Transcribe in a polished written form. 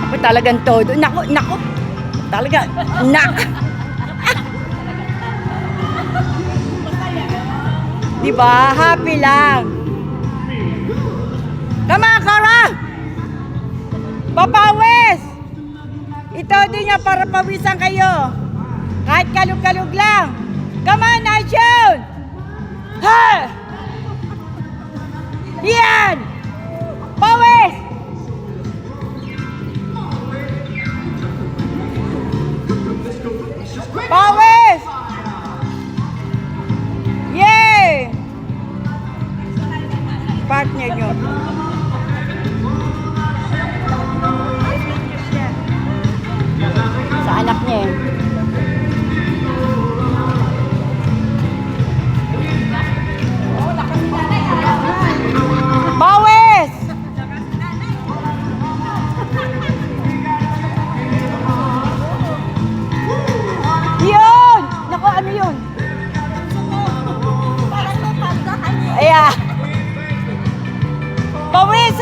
Ako talagang todo. Naku. Talaga. Diba? Happy lang. Come on, Cora! Papawis! Ito din niya para pawisan kayo. Kahit kalug-kalug lang. Come on, Arjun! Ha! Yan! Pawis! Pawis! Yay! Partner nyo. Sa anak niya eh. Pawis! Yun! Naku, ano yun? Ayan. Pawis